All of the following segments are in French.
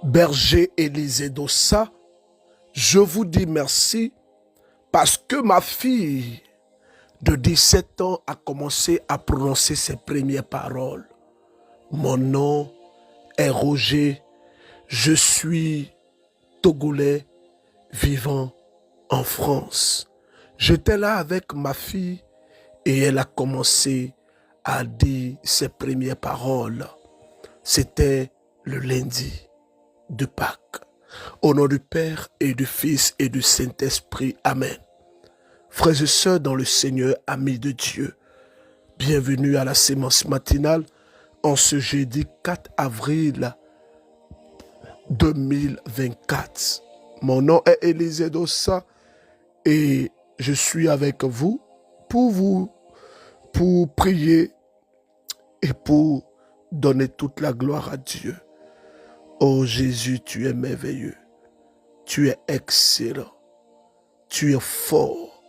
Berger Élisée Dossa, je vous dis merci parce que ma fille de 17 ans a commencé à prononcer ses premières paroles. Mon nom est Roger, je suis Togolais vivant en France. J'étais là avec ma fille et elle a commencé à dire ses premières paroles. C'était le lundi de Pâques. Au nom du Père et du Fils et du Saint-Esprit. Amen. Frères et sœurs dans le Seigneur, amis de Dieu, bienvenue à la sémence matinale en ce jeudi 4 avril 2024. Mon nom est Élisée Dossa et je suis avec vous pour prier et pour donner toute la gloire à Dieu. Oh Jésus, tu es merveilleux, tu es excellent, tu es fort.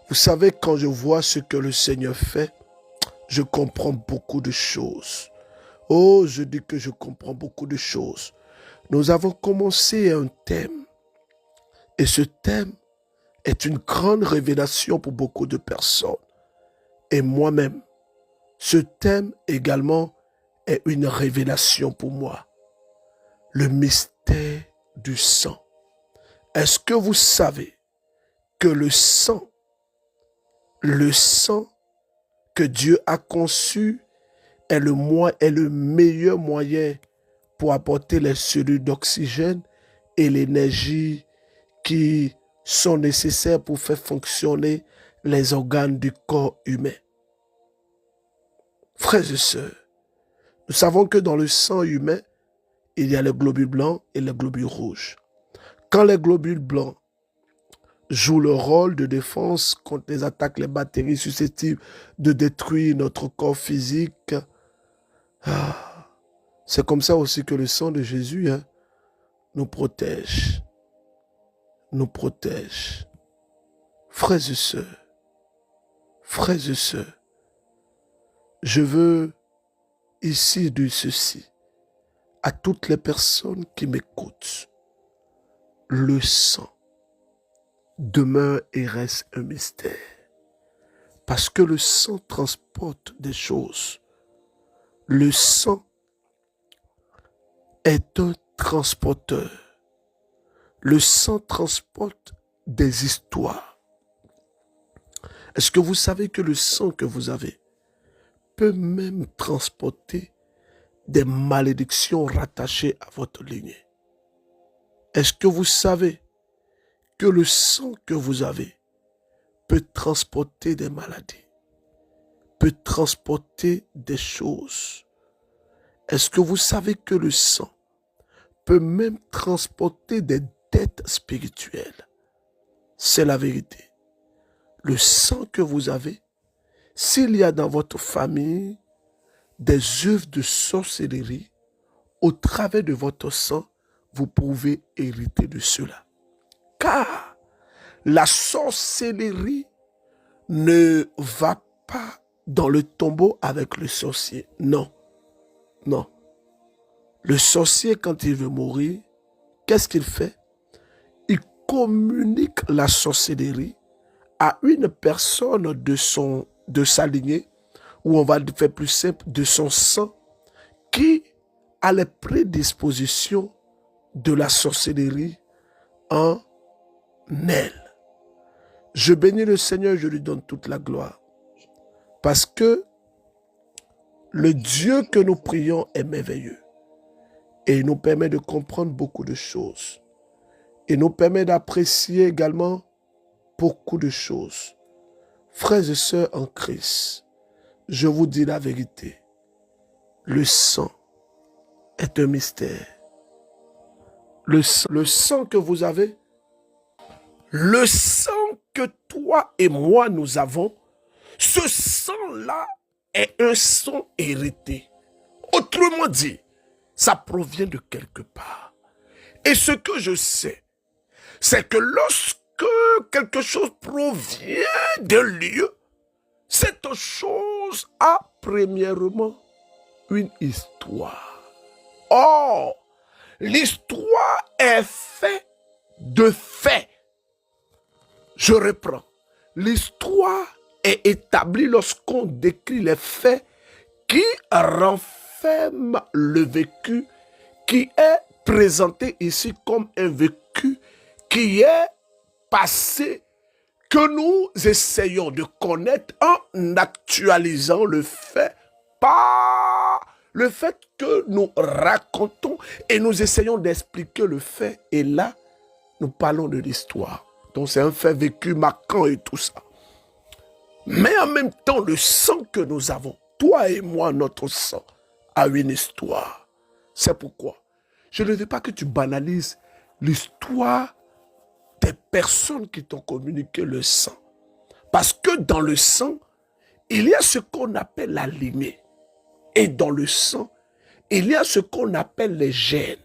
Vous savez, quand je vois ce que le Seigneur fait, je comprends beaucoup de choses. Oh, je dis que je comprends beaucoup de choses. Nous avons commencé un thème et ce thème est une grande révélation pour beaucoup de personnes. Et moi-même, ce thème également est une révélation pour moi. Le mystère du sang. Est-ce que vous savez que le sang que Dieu a conçu est le meilleur moyen pour apporter les cellules d'oxygène et l'énergie qui sont nécessaires pour faire fonctionner les organes du corps humain. Frères et sœurs, nous savons que dans le sang humain, il y a les globules blancs et les globules rouges. Quand les globules blancs jouent le rôle de défense contre les attaques, les bactéries susceptibles de détruire notre corps physique, c'est comme ça aussi que le sang de Jésus nous protège. Nous protège. Frères et sœurs, je veux ici dire ceci à toutes les personnes qui m'écoutent. Le sang demeure et reste un mystère. Parce que le sang transporte des choses. Le sang est un transporteur. Le sang transporte des histoires. Est-ce que vous savez que le sang que vous avez peut même transporter des malédictions rattachées à votre lignée? Est-ce que vous savez que le sang que vous avez peut transporter des maladies, peut transporter des choses? Est-ce que vous savez que le sang peut même transporter des dettes spirituelles? C'est la vérité. Le sang que vous avez, s'il y a dans votre famille des œuvres de sorcellerie, au travers de votre sang, vous pouvez hériter de cela. Car la sorcellerie ne va pas dans le tombeau avec le sorcier. Non, non. Le sorcier, quand il veut mourir, qu'est-ce qu'il fait? Il communique la sorcellerie à une personne de sa lignée, ou on va faire plus simple, de son sang, qui a les prédispositions de la sorcellerie en elle. Je bénis le Seigneur, je lui donne toute la gloire. Parce que le Dieu que nous prions est merveilleux. Et il nous permet de comprendre beaucoup de choses. Il nous permet d'apprécier également beaucoup de choses. Frères et sœurs en Christ, je vous dis la vérité. Le sang est un mystère. Le sang que vous avez, le sang que toi et moi nous avons, ce sang-là est un sang hérité. Autrement dit, ça provient de quelque part. Et ce que je sais, c'est que lorsque quelque chose provient d'un lieu, cette chose a premièrement une histoire. Or, L'histoire est faite de faits. Je reprends. L'histoire est établie lorsqu'on décrit les faits qui renferment le vécu, qui est présenté ici comme un vécu qui est passé, que nous essayons de connaître en actualisant le fait par le fait que nous racontons et nous essayons d'expliquer le fait. Et là, nous parlons de l'histoire. Donc c'est un fait vécu marquant et tout ça. Mais en même temps, le sang que nous avons, toi et moi, notre sang, a une histoire. C'est pourquoi je ne veux pas que tu banalises l'histoire des personnes qui t'ont communiqué le sang. Parce que dans le sang, il y a ce qu'on appelle la lignée. Et dans le sang, il y a ce qu'on appelle les gènes.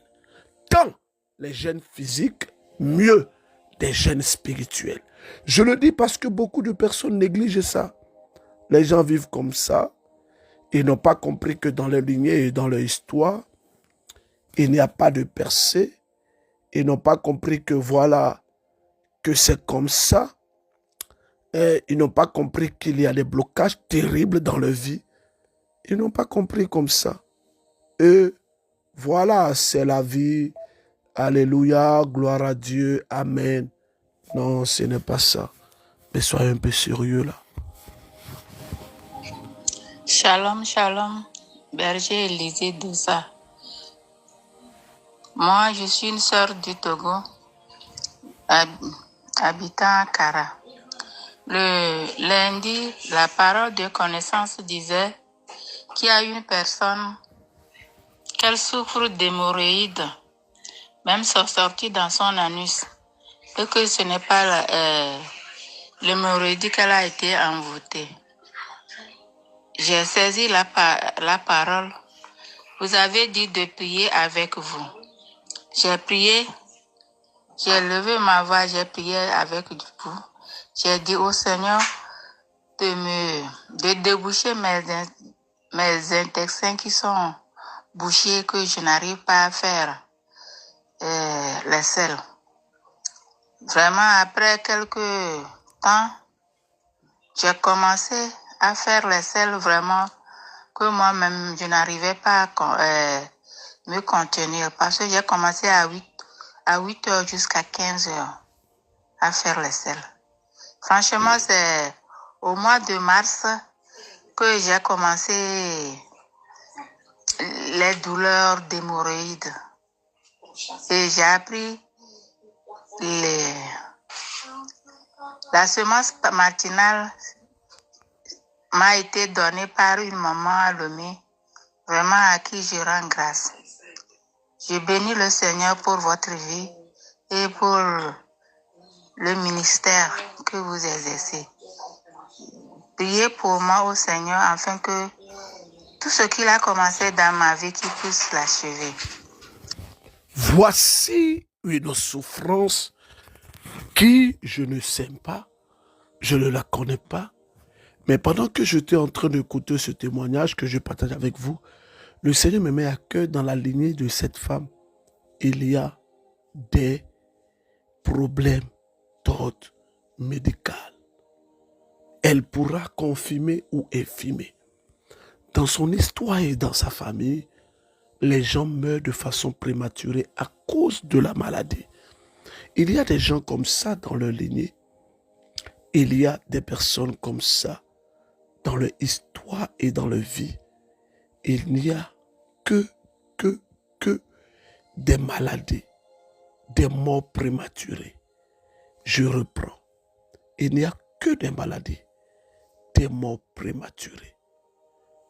Tant les gènes physiques, mieux des gènes spirituels. Je le dis parce que beaucoup de personnes négligent ça. Les gens vivent comme ça. Ils n'ont pas compris que dans leur lignée et dans leur histoire, il n'y a pas de percée. Ils n'ont pas compris que voilà, que c'est comme ça. Et ils n'ont pas compris qu'il y a des blocages terribles dans leur vie. Ils n'ont pas compris comme ça. Et voilà, c'est la vie. Alléluia, gloire à Dieu, amen. Non, ce n'est pas ça. Mais soyez un peu sérieux là. Shalom, shalom, berger Élisée Doussa. Moi, je suis une sœur du Togo, habitant à Kara. Le lundi, la parole de connaissance disait qu'il y a une personne qu'elle souffre d'hémorroïdes, même sortie dans son anus, et que ce n'est pas l'hémorroïde qu'elle a été envoûtée. J'ai saisi la parole. Vous avez dit de prier avec vous. J'ai prié, j'ai levé ma voix, j'ai prié avec vous. J'ai dit au Seigneur de déboucher mes intestins qui sont bouchés, que je n'arrive pas à faire les selles. Vraiment, après quelques temps, j'ai commencé à faire les selles vraiment que moi-même, je n'arrivais pas à me contenir parce que j'ai commencé à 8 heures jusqu'à 15 heures à faire les selles. Franchement, c'est au mois de mars que j'ai commencé les douleurs d'hémorroïdes. Et j'ai appris la semence matinale m'a été donnée par une maman à Lomé, vraiment à qui je rends grâce. Je bénis le Seigneur pour votre vie et pour le ministère que vous exercez. Priez pour moi au Seigneur afin que tout ce qu'il a commencé dans ma vie, qu'il puisse l'achever. Voici une souffrance qui, je ne sais pas, je ne la connais pas, mais pendant que j'étais en train d'écouter ce témoignage que je partage avec vous, le Seigneur me met à cœur dans la lignée de cette femme. Il y a des problèmes d'ordre médical. Elle pourra confirmer ou infirmer. Dans son histoire et dans sa famille, les gens meurent de façon prématurée à cause de la maladie. Il y a des gens comme ça dans leur lignée. Il y a des personnes comme ça dans leur histoire et dans leur vie. Il n'y a que des maladies, des morts prématurées. Je reprends. Il n'y a que des maladies, des morts prématurées.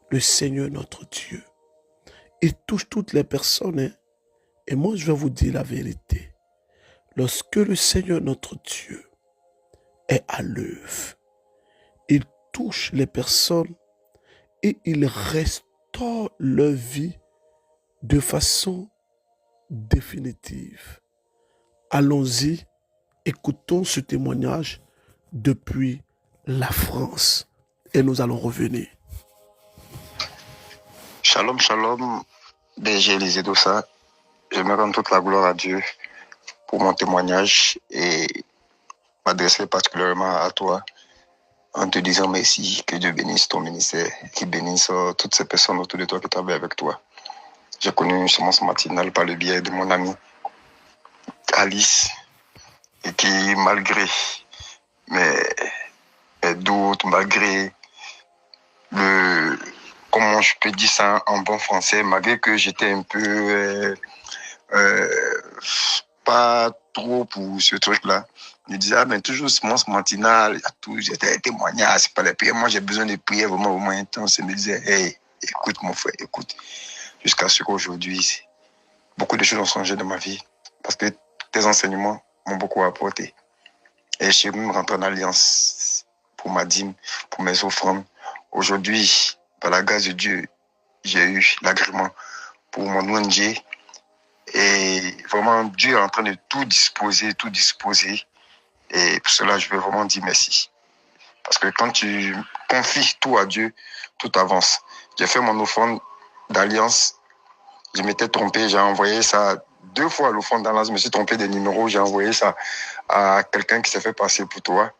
Le Seigneur notre Dieu, il touche toutes les personnes. Hein? Et moi, je vais vous dire la vérité. Lorsque le Seigneur notre Dieu est à l'œuvre, il touche les personnes et il restaure leur vie de façon définitive. Allons-y, écoutons ce témoignage depuis la France et nous allons revenir. Shalom, shalom, berger Élisée Doussa. j'aimerais rendre toute la gloire à Dieu pour mon témoignage et m'adresser particulièrement à toi en te disant merci, que Dieu bénisse ton ministère, qu'il bénisse toutes ces personnes autour de toi qui travaillent avec toi. J'ai connu une semence matinale par le biais de mon amie Alice, et qui, malgré mes doutes, malgré comment je peux dire ça en bon français, malgré que j'étais un peu pas trop pour ce truc-là, je disais, mais toujours semence matinale, il y a tout, j'étais témoignage, c'est pas les prières. Moi, j'ai besoin de prières vraiment intenses. Il me disait, hey, écoute, mon frère, écoute. Jusqu'à ce qu'aujourd'hui, beaucoup de choses ont changé dans ma vie parce que tes enseignements m'ont beaucoup apporté. Et je suis même rentré en alliance pour ma dîme, pour mes offrandes. Aujourd'hui, par la grâce de Dieu, j'ai eu l'agrément pour mon ONG. Et vraiment, Dieu est en train de tout disposer. Et pour cela, je veux vraiment dire merci. Parce que quand tu confies tout à Dieu, tout avance. J'ai fait mon offrande d'alliance. Je m'étais trompé, j'ai envoyé ça 2 fois à l'offrande d'alliance. Je me suis trompé des numéros, j'ai envoyé ça à quelqu'un qui s'est fait passer pour toi.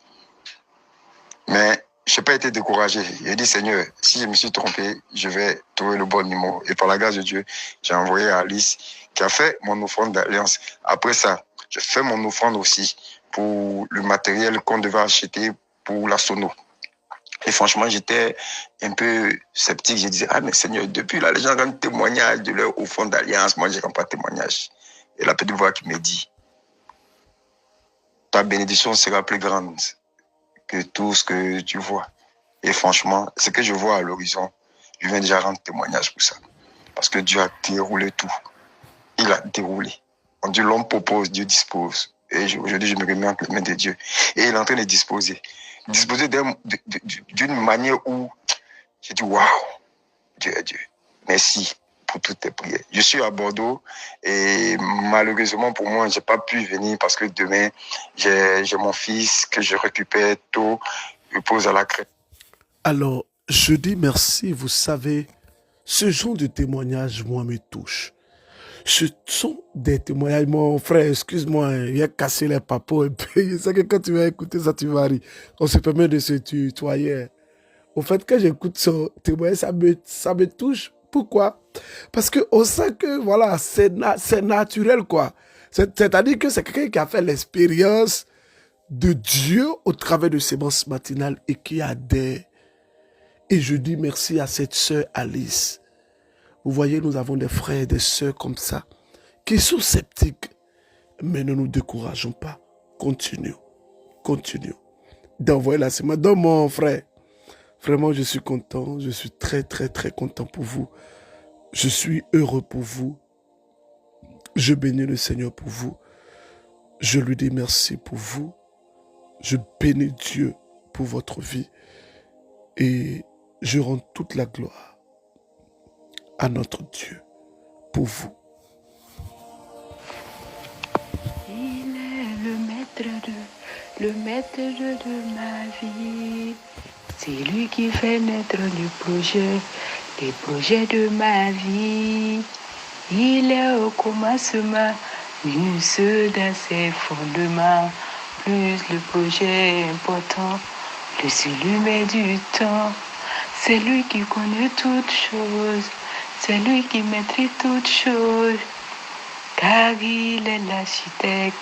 Mais je n'ai pas été découragé. J'ai dit, Seigneur, si je me suis trompé, je vais trouver le bon numéro. Et par la grâce de Dieu, j'ai envoyé à Alice qui a fait mon offrande d'alliance. Après ça, j'ai fait mon offrande aussi pour le matériel qu'on devait acheter pour la sono. Et franchement, j'étais un peu sceptique. Je disais, mais Seigneur, depuis là, les gens rendent témoignage de leur offrande d'alliance. Moi, je ne rends pas témoignage. Et la petite voix qui me dit, ta bénédiction sera plus grande que tout ce que tu vois. Et franchement, ce que je vois à l'horizon, je viens déjà rendre témoignage pour ça. Parce que Dieu a déroulé tout. Il a déroulé. On dit l'homme propose, Dieu dispose. Et aujourd'hui, je me remets entre les mains de Dieu. Et il est en train de disposer. Disposer d'une manière où j'ai dit, waouh, Dieu est Dieu. Merci pour toutes tes prières. Je suis à Bordeaux et malheureusement pour moi, je n'ai pas pu venir parce que demain, j'ai mon fils que je récupère tôt, je pose à la crèche. Alors, je dis merci, vous savez, ce genre de témoignage, moi, me touche. Ce sont des témoignages, mon frère, excuse-moi, il a cassé les papos un peu. Je sais que quand tu vas écouter ça, tu vas rire. On se permet de se tutoyer. Au fait, quand j'écoute ce témoignage, ça me touche. Pourquoi? Parce qu'on sent que, voilà, c'est naturel, quoi. C'est-à-dire que c'est quelqu'un qui a fait l'expérience de Dieu au travers de séances matinales et qui adhère. Et je dis merci à cette sœur Alice. Vous voyez, nous avons des frères et des sœurs comme ça, qui sont sceptiques. Mais ne nous décourageons pas. Continuons. D'envoyer la sémence. Donc, mon frère, vraiment, je suis content. Je suis très, très, très content pour vous. Je suis heureux pour vous. Je bénis le Seigneur pour vous. Je lui dis merci pour vous. Je bénis Dieu pour votre vie. Et je rends toute la gloire à notre Dieu pour vous. Il est le maître de ma vie. C'est lui qui fait naître les projets de ma vie. Il est au commencement, minutieux dans ses fondements. Plus le projet est important, plus il lui met du temps. C'est lui qui connaît toutes choses, c'est lui qui maîtrise toutes choses. Car il est l'architecte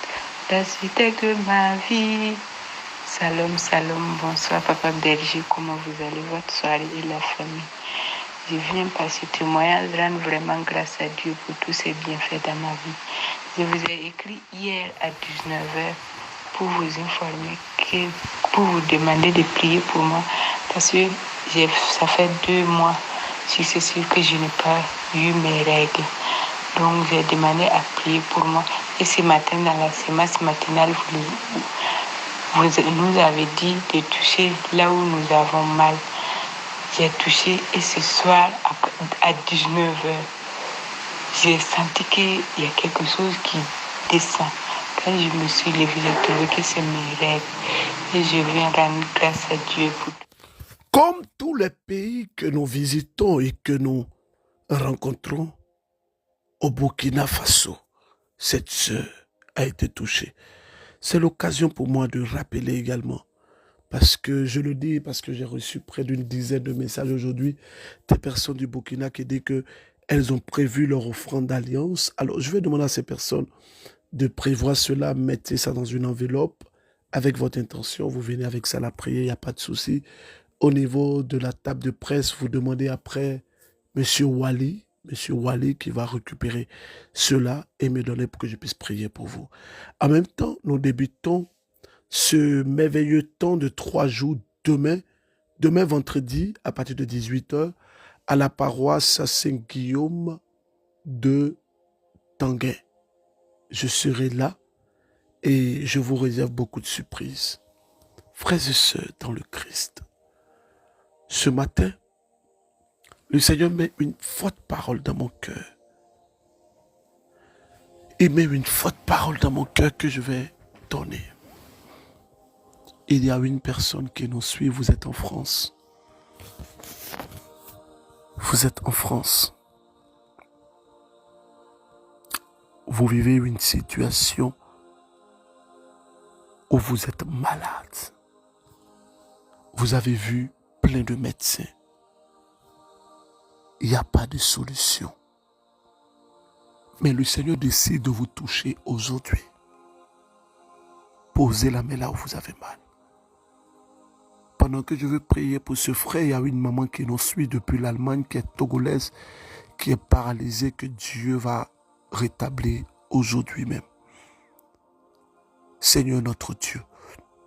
de ma vie. Salam, salam, bonsoir Papa Berger, comment vous allez, votre soirée et la famille. Je viens par ce témoignage rendre vraiment grâce à Dieu pour tous ses bienfaits dans ma vie. Je vous ai écrit hier à 19h pour vous informer, pour vous demander de prier pour moi, parce que ça fait 2 mois successifs que je n'ai pas eu mes règles. Donc j'ai demandé à prier pour moi. Et ce matin, dans la séance matinale, vous nous avez dit de toucher là où nous avons mal. J'ai touché et ce soir, à 19h, j'ai senti qu'il y a quelque chose qui descend. Quand je me suis levée, j'ai trouvé que c'est mes règles. Et je viens rendre grâce à Dieu pour tout. Comme tous les pays que nous visitons et que nous rencontrons, au Burkina Faso, cette sœur a été touchée. C'est l'occasion pour moi de rappeler également, parce que je le dis, parce que j'ai reçu près d'une dizaine de messages aujourd'hui, des personnes du Burkina qui disent que elles ont prévu leur offrande d'alliance. Alors je vais demander à ces personnes de prévoir cela, mettez ça dans une enveloppe avec votre intention, vous venez avec ça à la prière, il n'y a pas de souci. Au niveau de la table de presse, vous demandez après Monsieur Wally qui va récupérer cela et me donner pour que je puisse prier pour vous. En même temps, nous débutons ce merveilleux temps de 3 jours demain vendredi à partir de 18h à la paroisse à Saint-Guillaume de Tanguay. Je serai là et je vous réserve beaucoup de surprises. Frères et sœurs dans le Christ, ce matin, le Seigneur met une forte parole dans mon cœur. Il met une forte parole dans mon cœur que je vais donner. Il y a une personne qui nous suit, vous êtes en France. Vous êtes en France. Vous vivez une situation où vous êtes malade. Vous avez vu plein de médecins. Il n'y a pas de solution. Mais le Seigneur décide de vous toucher aujourd'hui. Posez la main là où vous avez mal. Pendant que je veux prier pour ce frère, il y a une maman qui nous suit depuis l'Allemagne, qui est togolaise, qui est paralysée, que Dieu va rétablir aujourd'hui même. Seigneur notre Dieu,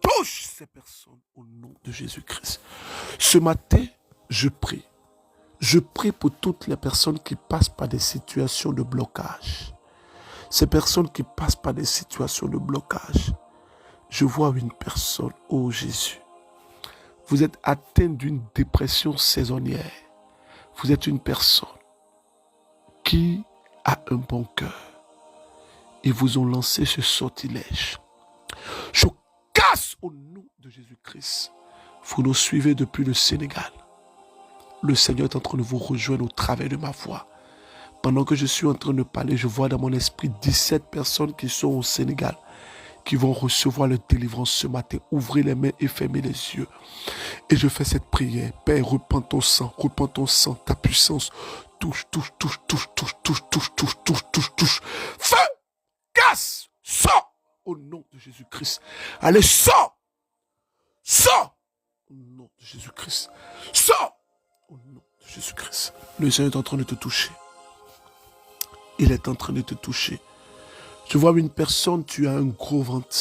touche ces personnes au nom de Jésus-Christ. Ce matin, je prie. Je prie pour toutes les personnes qui passent par des situations de blocage. Ces personnes qui passent par des situations de blocage. Je vois une personne, oh Jésus. Vous êtes atteint d'une dépression saisonnière. Vous êtes une personne qui a un bon cœur. Ils vous ont lancé ce sortilège. Je casse au nom de Jésus-Christ. Vous nous suivez depuis le Sénégal. Le Seigneur est en train de vous rejoindre au travers de ma voix. Pendant que je suis en train de parler, je vois dans mon esprit 17 personnes qui sont au Sénégal, qui vont recevoir leur délivrance ce matin. Ouvrez les mains et fermez les yeux. Et je fais cette prière. Père, repends ton sang, ta puissance. Touche. Feu, casse, sors au nom de Jésus-Christ. Allez, sors au nom de Jésus-Christ. Sors au nom de Jésus-Christ. Le Seigneur est en train de te toucher. Il est en train de te toucher. Je vois une personne, tu as un gros ventre.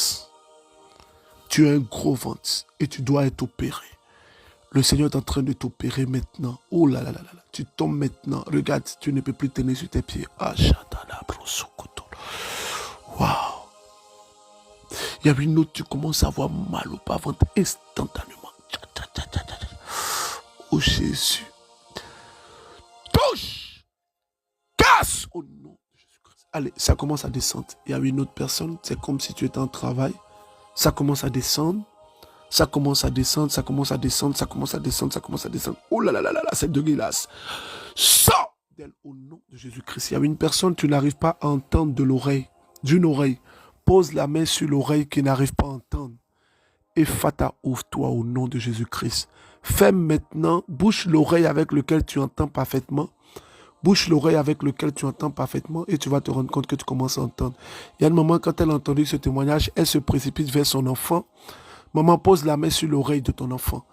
Tu as un gros ventre et tu dois être opéré. Le Seigneur est en train de t'opérer maintenant. Oh là là là là. Tu tombes maintenant. Regarde, tu ne peux plus tenir sur tes pieds. Waouh. Il y a une autre, tu commences à avoir mal au bas-ventre instantanément. Oh Jésus. Touche. Casse au nom de Jésus-Christ. Allez, ça commence à descendre. Il y a une autre personne, c'est comme si tu étais en travail. Ça commence à descendre. Ça commence à descendre. Oh là là là là, c'est dégueulasse. Sors d'elle au nom de Jésus-Christ. Il y a une personne, tu n'arrives pas à entendre de l'oreille, d'une oreille. Pose la main sur l'oreille qui n'arrive pas à entendre. Et Fata, ouvre-toi au nom de Jésus-Christ. Ferme maintenant, bouche l'oreille avec laquelle tu entends parfaitement. Bouche l'oreille avec laquelle tu entends parfaitement et tu vas te rendre compte que tu commences à entendre. Il y a un moment, quand elle a entendu ce témoignage, elle se précipite vers son enfant. Maman, pose la main sur l'oreille de ton enfant.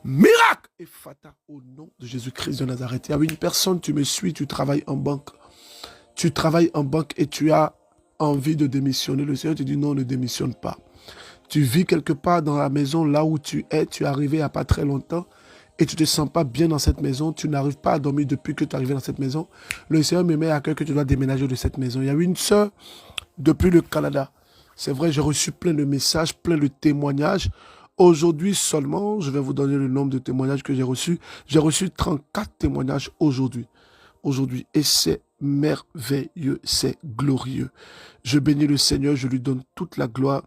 Miracle et Fata au nom de Jésus-Christ de Nazareth. Il y a une personne, tu me suis, tu travailles en banque. Tu travailles en banque et tu as envie de démissionner. Le Seigneur te dit non, ne démissionne pas. Tu vis quelque part dans la maison, là où tu es arrivé il n'y a pas très longtemps et tu ne te sens pas bien dans cette maison, tu n'arrives pas à dormir depuis que tu es arrivé dans cette maison. Le Seigneur me met à cœur que tu dois déménager de cette maison. Il y a une sœur depuis le Canada. C'est vrai, j'ai reçu plein de messages, plein de témoignages. Aujourd'hui seulement, je vais vous donner le nombre de témoignages que j'ai reçus. J'ai reçu 34 témoignages aujourd'hui. Et c'est merveilleux, c'est glorieux. Je bénis le Seigneur, je lui donne toute la gloire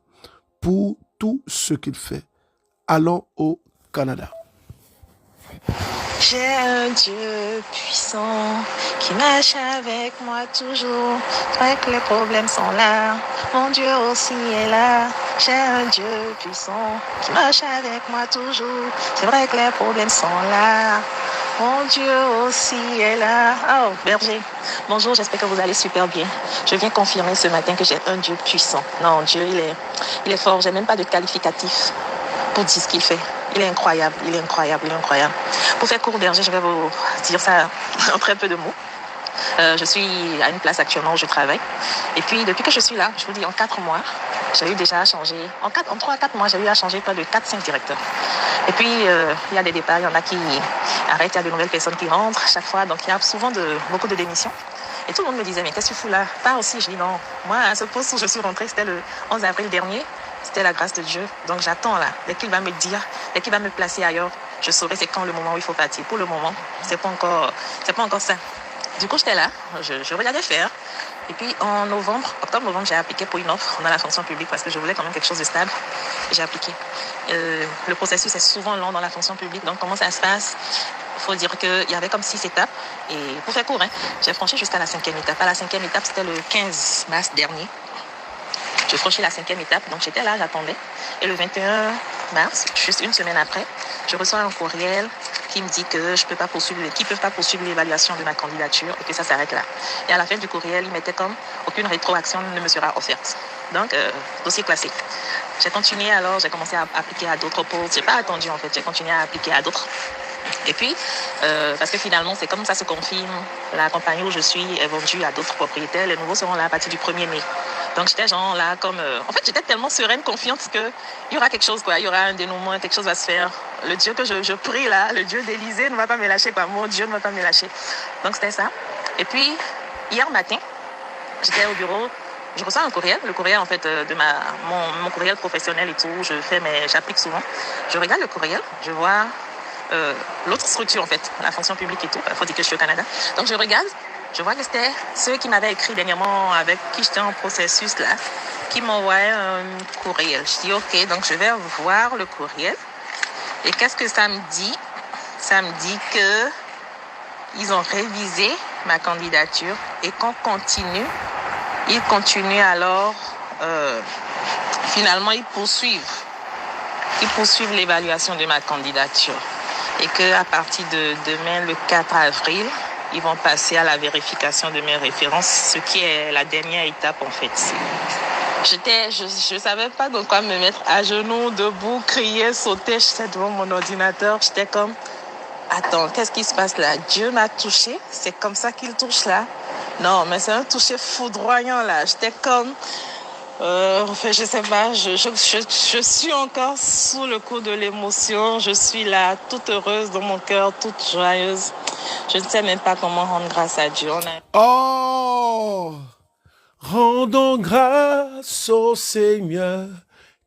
pour tout ce qu'il fait. Allons au Canada. J'ai un Dieu puissant qui marche avec moi toujours. C'est vrai que les problèmes sont là, mon Dieu aussi est là. J'ai un Dieu puissant qui marche avec moi toujours. C'est vrai que les problèmes sont là, mon Dieu aussi est là. Oh, berger, bonjour, j'espère que vous allez super bien. Je viens confirmer ce matin que j'ai un Dieu puissant. Non, Dieu, il est fort. J'ai même pas de qualificatif pour dire ce qu'il fait. Il est incroyable, il est incroyable, il est incroyable. Pour faire court, berger, je vais vous dire ça en très peu de mots. Je suis à une place actuellement où je travaille. Et puis, depuis que je suis là, je vous dis, en 4 mois, j'ai eu déjà à changer, en 3 à 4 mois, j'ai eu à changer près de 4-5 directeurs. Et puis, il y a des départs, il y en a qui arrêtent, il y a de nouvelles personnes qui rentrent chaque fois. Donc, il y a souvent beaucoup de démissions. Et tout le monde me disait, mais qu'est-ce que tu fous là? Pas aussi. Je dis non. Moi, à ce poste où je suis rentrée, c'était le 11 avril dernier. C'était la grâce de Dieu. Donc, j'attends là. Dès qu'il va me dire, dès qu'il va me placer ailleurs, je saurai c'est quand le moment où il faut partir. Pour le moment, c'est pas encore ça. Du coup, j'étais là. Je regardais faire. Et puis, en octobre-novembre, j'ai appliqué pour une offre dans la fonction publique parce que je voulais quand même quelque chose de stable. J'ai appliqué. Le processus est souvent long dans la fonction publique. Donc, comment ça se passe? Il faut dire qu'il y avait comme 6 étapes. Et pour faire court, j'ai franchi jusqu'à la 5e étape. À la 5e étape, c'était le 15 mars dernier. J'ai franchi la 5e étape. Donc, j'étais là, j'attendais. Et le 21 mars, juste une semaine après, je reçois un courriel qui me dit que je peux pas poursuivre, qu'ils ne peuvent pas poursuivre l'évaluation de ma candidature et que ça s'arrête là. Et à la fin du courriel, il mettait comme aucune rétroaction ne me sera offerte. Donc, dossier classé. J'ai continué alors, j'ai commencé à appliquer à d'autres postes. J'ai pas attendu en fait, j'ai continué à appliquer à d'autres. Et puis, parce que finalement, c'est comme ça se confirme, la compagnie où je suis est vendue à d'autres propriétaires. Les nouveaux seront là à partir du 1er mai. Donc, j'étais genre là comme... en fait, j'étais tellement sereine, confiante qu'il y aura quelque chose, quoi. Il y aura un dénouement, quelque chose va se faire. Le Dieu que je prie là, le Dieu d'Élysée ne va pas me lâcher, quoi. Mon Dieu ne va pas me lâcher. Donc, c'était ça. Et puis, hier matin, j'étais au bureau. Je reçois un courriel, le courriel en fait de mon courriel professionnel et tout. J'applique souvent. Je regarde le courriel, je vois... l'autre structure en fait, la fonction publique et tout, il faut dire que je suis au Canada. Donc je regarde, je vois que c'était ceux qui m'avaient écrit dernièrement avec qui j'étais en processus là, qui m'envoyaient un courriel. Je dis ok, donc je vais voir le courriel. Et qu'est-ce que ça me dit? Ça me dit que ils ont révisé ma candidature et qu'on continue. Ils continuent alors, finalement ils poursuivent l'évaluation de ma candidature. Et qu'à partir de demain, le 4 avril, ils vont passer à la vérification de mes références, ce qui est la dernière étape en fait. Je savais pas dans quoi me mettre, à genoux, debout, crier, sauter. J'étais devant mon ordinateur, j'étais comme, attends, qu'est-ce qui se passe là? Dieu m'a touché, c'est comme ça qu'il touche là? Non, mais c'est un toucher foudroyant là. J'étais comme... Enfin, je sais pas, je suis encore sous le coup de l'émotion. Je suis là, toute heureuse dans mon cœur, toute joyeuse. Je ne sais même pas comment rendre grâce à Dieu. Oh, rendons grâce au Seigneur,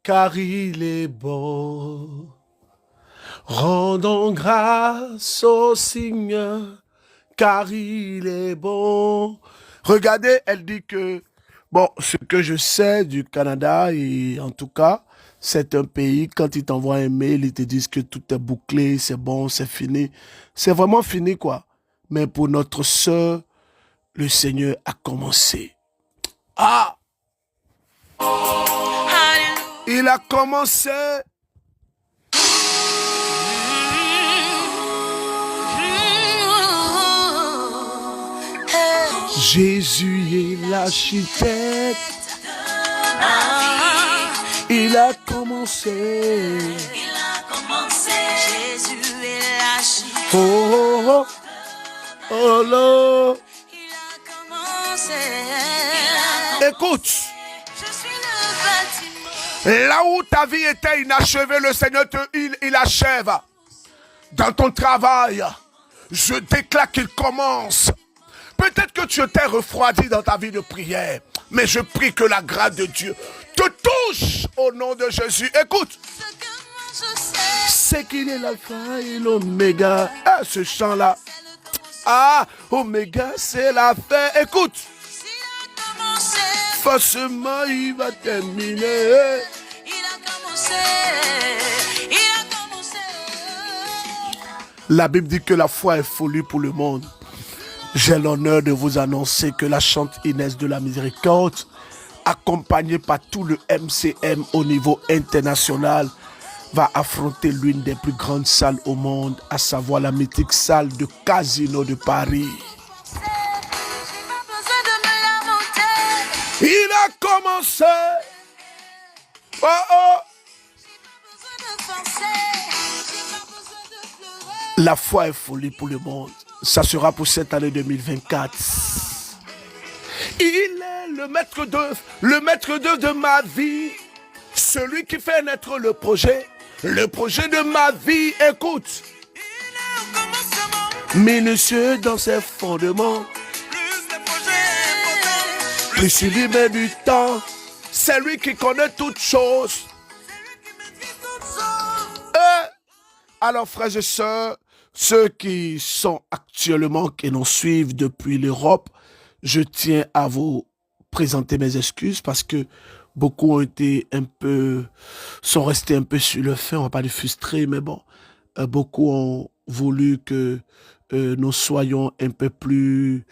car il est bon. Rendons grâce au Seigneur, car il est bon. Regardez, elle dit que bon, ce que je sais du Canada, et en tout cas, c'est un pays, quand ils t'envoient un mail, ils te disent que tout est bouclé, c'est bon, c'est fini. C'est vraiment fini, quoi. Mais pour notre sœur, le Seigneur a commencé. Ah! Il a commencé. Jésus est l'architecte. Il a commencé. Jésus est l'architecte. Oh, oh, oh. Oh là. Il a commencé. Écoute. Là où ta vie était inachevée, le Seigneur il achève. Dans ton travail, je déclare qu'il commence. Peut-être que tu étais refroidi dans ta vie de prière, mais je prie que la grâce de Dieu te touche au nom de Jésus. Écoute, c'est qu'il est l'alpha et l'oméga. Ah, ce chant-là. Ah, oméga, c'est la fin. Écoute, forcément, il va terminer. Il a commencé. Il a commencé. La Bible dit que la foi est folie pour le monde. J'ai l'honneur de vous annoncer que la chante Inès de la Miséricorde, accompagnée par tout le MCM au niveau international, va affronter l'une des plus grandes salles au monde, à savoir la mythique salle de Casino de Paris. Il a commencé. Oh oh. La foi est folie pour le monde. Ça sera pour cette année 2024. Il est le maître d'œuvre de ma vie. Celui qui fait naître le projet de ma vie. Écoute. Minutieux dans ses fondements. Plus il y met du temps. C'est lui qui connaît toutes choses. Alors, frères et sœurs, ceux qui sont actuellement, qui nous suivent depuis l'Europe, je tiens à vous présenter mes excuses parce que beaucoup ont été sont restés un peu sur le feu, on va pas les frustrer, mais bon, beaucoup ont voulu que nous soyons un peu plus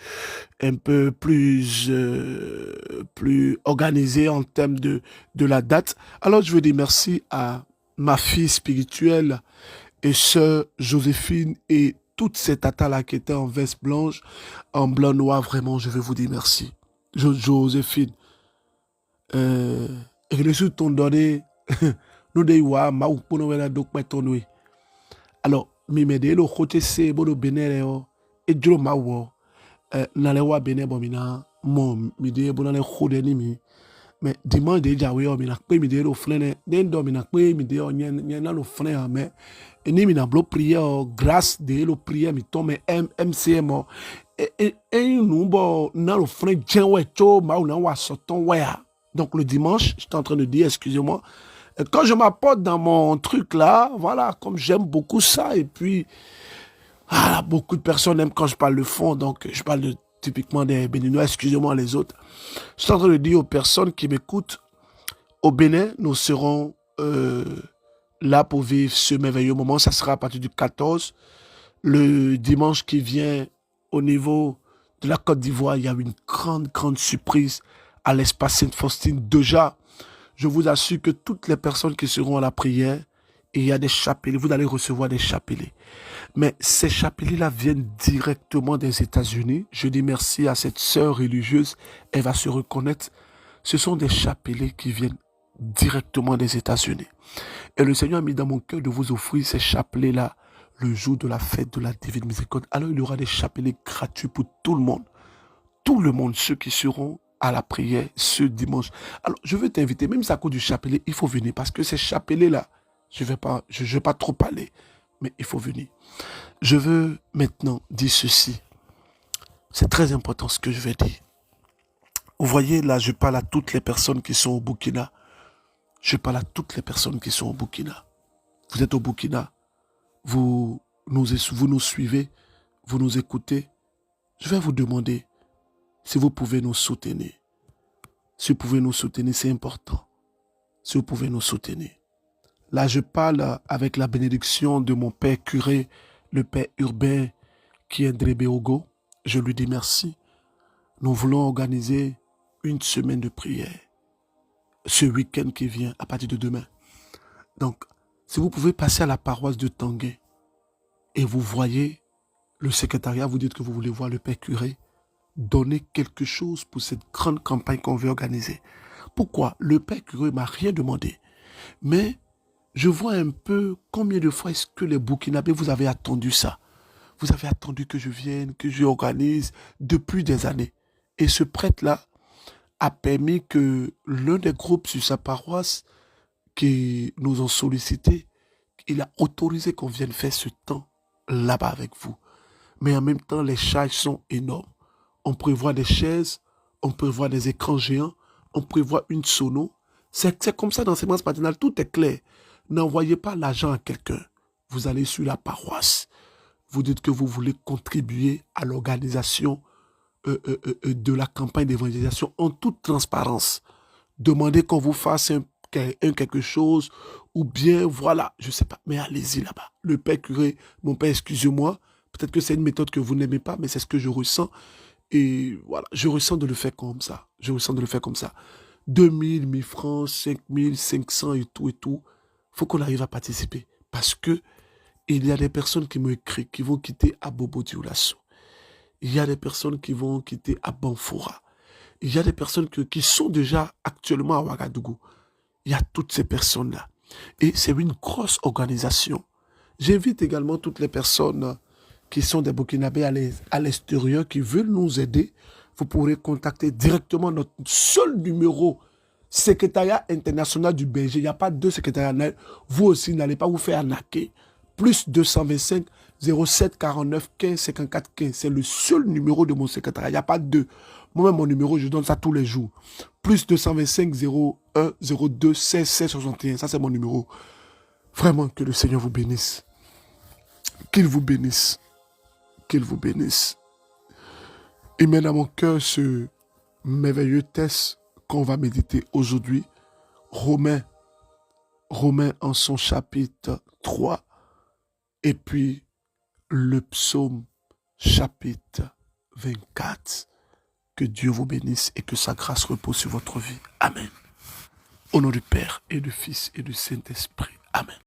organisés en termes de la date. Alors, je veux dire merci à ma fille spirituelle et sœur Joséphine et toute cette tata-là qui était en veste blanche, en blanc noir, vraiment, je veux vous dire merci. Joséphine, et les sous t'ont donné, nous déwa, ma ou pour nous la donc mettons-nous. Alors, mi me de lo côté c'est bon bénéré et dro ma wo, na le wa béné bon mina, mon mi de bon na le khode ni mi. Mais dimanche déjà oui on mina pe mi de lo flene den do mina pe mi de on nyen na lo flene mais ni mina blo prière grâce de lo prière mi tombe MCM et nous bon na lo flene jenwe cho ma ou na wa soton wa. Donc le dimanche, j'étais en train de dire excusez-moi, quand je m'apporte dans mon truc là, voilà, comme j'aime beaucoup ça et puis beaucoup de personnes aiment quand je parle le fond, donc je parle typiquement des Béninois, excusez-moi les autres. Je suis en train de dire aux personnes qui m'écoutent, au Bénin, nous serons là pour vivre ce merveilleux moment. Ça sera à partir du 14. Le dimanche qui vient, au niveau de la Côte d'Ivoire, il y a une grande surprise à l'espace Sainte-Faustine. Déjà, je vous assure que toutes les personnes qui seront à la prière, et il y a des chapelets, vous allez recevoir des chapelets. Mais ces chapelets-là viennent directement des États-Unis. Je dis merci à cette sœur religieuse, elle va se reconnaître. Ce sont des chapelets qui viennent directement des États-Unis. Et le Seigneur a mis dans mon cœur de vous offrir ces chapelets-là le jour de la fête de la Divine Miséricorde. Alors il y aura des chapelets gratuits pour tout le monde. Tout le monde, ceux qui seront à la prière ce dimanche. Alors je veux t'inviter, même si à cause du chapelet, il faut venir parce que ces chapelets-là, je vais pas trop parler, mais il faut venir. Je veux maintenant dire ceci. C'est très important ce que je vais dire. Vous voyez, là, je parle à toutes les personnes qui sont au Burkina. Je parle à toutes les personnes qui sont au Burkina. Vous êtes au Burkina. Vous nous suivez. Vous nous écoutez. Je vais vous demander si vous pouvez nous soutenir. Si vous pouvez nous soutenir, c'est important. Si vous pouvez nous soutenir. Là, je parle avec la bénédiction de mon père curé, le père urbain qui est Ndrébéogo. Je lui dis merci. Nous voulons organiser une semaine de prière ce week-end qui vient à partir de demain. Donc, si vous pouvez passer à la paroisse de Tanguay et vous voyez le secrétariat, vous dites que vous voulez voir le père curé, donnez quelque chose pour cette grande campagne qu'on veut organiser. Pourquoi? Le père curé ne m'a rien demandé. Mais je vois un peu combien de fois est-ce que les Burkinabés, vous avez attendu ça. Vous avez attendu que je vienne, que je organise depuis des années. Et ce prêtre-là a permis que l'un des groupes sur sa paroisse qui nous ont sollicité, il a autorisé qu'on vienne faire ce temps là-bas avec vous. Mais en même temps, les charges sont énormes. On prévoit des chaises, on prévoit des écrans géants, on prévoit une sono. C'est comme ça dans ces séances matinales, tout est clair. N'envoyez pas l'argent à quelqu'un. Vous allez sur la paroisse. Vous dites que vous voulez contribuer à l'organisation de la campagne d'évangélisation en toute transparence. Demandez qu'on vous fasse quelque chose ou bien, voilà, je ne sais pas, mais allez-y là-bas. Le père curé, mon père, excusez-moi, peut-être que c'est une méthode que vous n'aimez pas, mais c'est ce que je ressens. Et voilà, je ressens de le faire comme ça. Je ressens de le faire comme ça. 2000, 1000 francs, 5000, 500 et tout et tout. Faut qu'on arrive à participer. Parce que il y a des personnes qui m'ont écrit, qui vont quitter Abobo Dioulasso. Il y a des personnes qui vont quitter Abanfoura. Il y a des personnes qui sont déjà actuellement à Ouagadougou. Il y a toutes ces personnes-là. Et c'est une grosse organisation. J'invite également toutes les personnes qui sont des Burkinabés à l'extérieur, qui veulent nous aider. Vous pourrez contacter directement notre seul numéro, Secrétariat international du Berger. Il n'y a pas deux secrétariats. Vous aussi, n'allez pas vous faire arnaquer. Plus 225 07 49 15 54 15. C'est le seul numéro de mon secrétariat. Il n'y a pas deux. Moi-même, mon numéro, je donne ça tous les jours. Plus 225 01 02 16 16 61. Ça, c'est mon numéro. Vraiment, que le Seigneur vous bénisse. Qu'il vous bénisse. Qu'il vous bénisse. Il mène à mon cœur ce merveilleux texte qu'on va méditer aujourd'hui. Romains en son chapitre 3. Et puis le psaume chapitre 24. Que Dieu vous bénisse et que sa grâce repose sur votre vie. Amen. Au nom du Père et du Fils et du Saint-Esprit. Amen.